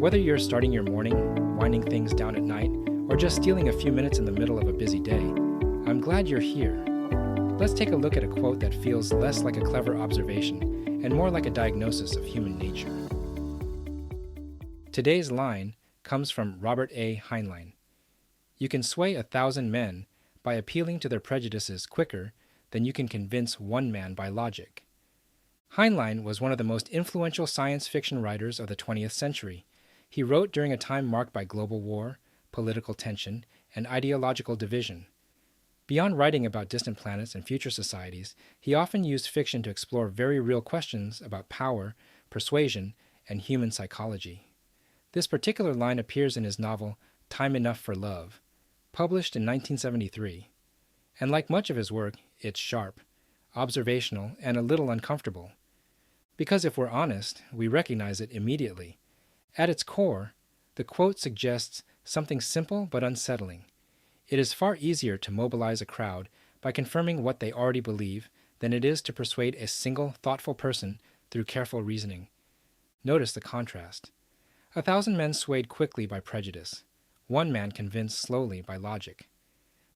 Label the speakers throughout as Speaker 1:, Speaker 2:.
Speaker 1: Whether you're starting your morning, winding things down at night, or just stealing a few minutes in the middle of a busy day, I'm glad you're here. Let's take a look at a quote that feels less like a clever observation and more like a diagnosis of human nature. Today's line comes from Robert A. Heinlein. You can sway 1,000 men by appealing to their prejudices quicker than you can convince one man by logic. Heinlein was one of the most influential science fiction writers of the 20th century. He wrote during a time marked by global war, political tension, and ideological division. Beyond writing about distant planets and future societies, he often used fiction to explore very real questions about power, persuasion, and human psychology. This particular line appears in his novel Time Enough for Love, published in 1973. And like much of his work, it's sharp, observational, and a little uncomfortable. Because if we're honest, we recognize it immediately. At its core, the quote suggests something simple but unsettling. It is far easier to mobilize a crowd by confirming what they already believe than it is to persuade a single, thoughtful person through careful reasoning. Notice the contrast. 1,000 men swayed quickly by prejudice. One man convinced slowly by logic.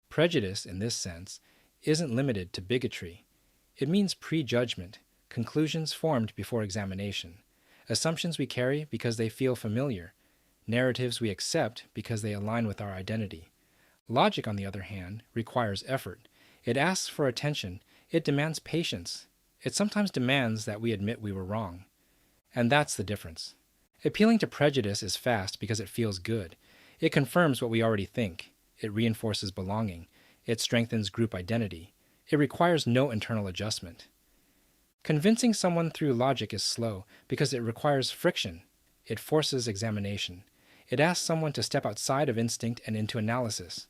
Speaker 1: Prejudice, in this sense, isn't limited to bigotry. It means prejudgment, conclusions formed before examination, assumptions we carry because they feel familiar, narratives we accept because they align with our identity. Logic, on the other hand, requires effort. It asks for attention. It demands patience. It sometimes demands that we admit we were wrong. And that's the difference. Appealing to prejudice is fast because it feels good. It confirms what we already think. It reinforces belonging. It strengthens group identity. It requires no internal adjustment. Convincing someone through logic is slow because it requires friction. It forces examination. It asks someone to step outside of instinct and into analysis.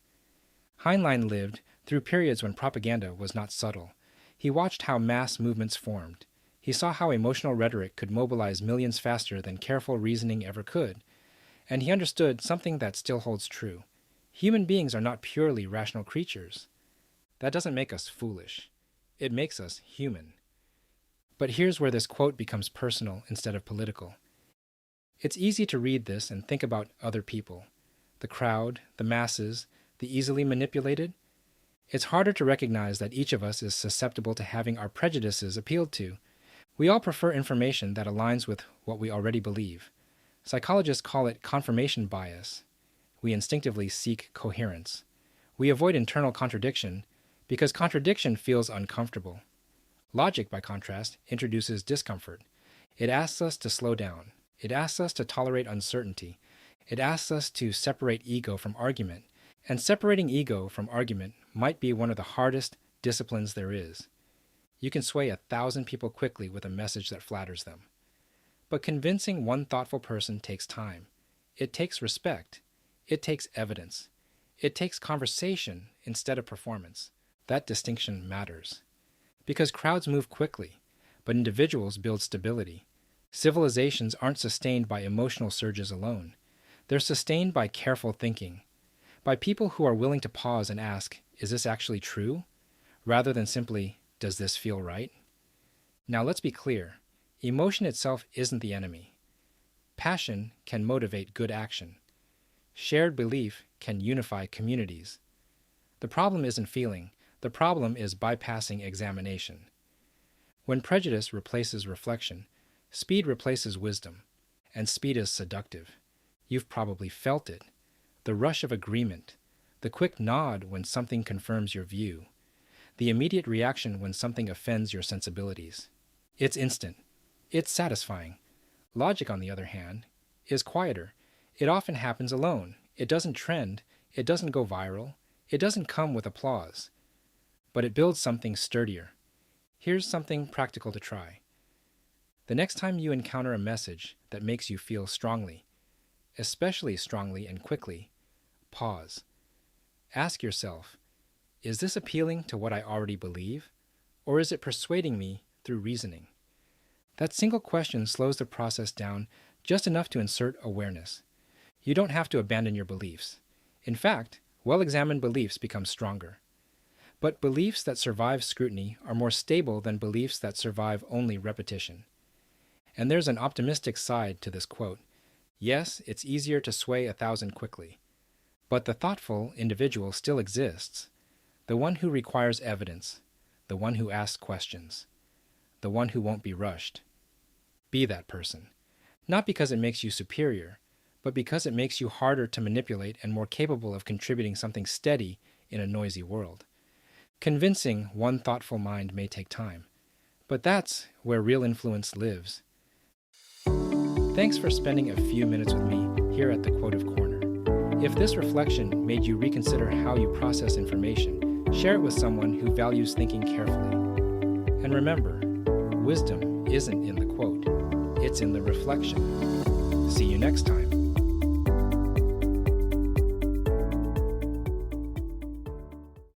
Speaker 1: Heinlein lived through periods when propaganda was not subtle. He watched how mass movements formed. He saw how emotional rhetoric could mobilize millions faster than careful reasoning ever could. And he understood something that still holds true. Human beings are not purely rational creatures. That doesn't make us foolish. It makes us human. But here's where this quote becomes personal instead of political. It's easy to read this and think about other people, the crowd, the masses, the easily manipulated. It's harder to recognize that each of us is susceptible to having our prejudices appealed to. We all prefer information that aligns with what we already believe. Psychologists call it confirmation bias. We instinctively seek coherence. We avoid internal contradiction because contradiction feels uncomfortable. Logic, by contrast, introduces discomfort. It asks us to slow down. It asks us to tolerate uncertainty. It asks us to separate ego from argument. And separating ego from argument might be one of the hardest disciplines there is. You can sway 1,000 people quickly with a message that flatters them. But convincing one thoughtful person takes time. It takes respect. It takes evidence. It takes conversation instead of performance. That distinction matters. Because crowds move quickly, but individuals build stability. Civilizations aren't sustained by emotional surges alone. They're sustained by careful thinking, by people who are willing to pause and ask, is this actually true? Rather than simply, does this feel right? Now let's be clear. Emotion itself isn't the enemy. Passion can motivate good action. Shared belief can unify communities. The problem isn't feeling. The problem is bypassing examination. When prejudice replaces reflection, speed replaces wisdom, and speed is seductive. You've probably felt it. The rush of agreement, the quick nod when something confirms your view, the immediate reaction when something offends your sensibilities. It's instant. It's satisfying. Logic, on the other hand, is quieter. It often happens alone. It doesn't trend. It doesn't go viral. It doesn't come with applause. But it builds something sturdier. Here's something practical to try. The next time you encounter a message that makes you feel strongly, especially strongly and quickly, pause. Ask yourself, is this appealing to what I already believe, or is it persuading me through reasoning? That single question slows the process down just enough to insert awareness. You don't have to abandon your beliefs. In fact, well-examined beliefs become stronger. But beliefs that survive scrutiny are more stable than beliefs that survive only repetition. And there's an optimistic side to this quote. Yes, it's easier to sway 1,000 quickly. But the thoughtful individual still exists. The one who requires evidence. The one who asks questions. The one who won't be rushed. Be that person. Not because it makes you superior, but because it makes you harder to manipulate and more capable of contributing something steady in a noisy world. Convincing one thoughtful mind may take time, but that's where real influence lives. Thanks for spending a few minutes with me here at the Quotive Corner. If this reflection made you reconsider how you process information, share it with someone who values thinking carefully. And remember, wisdom isn't in the quote, it's in the reflection. See you next time.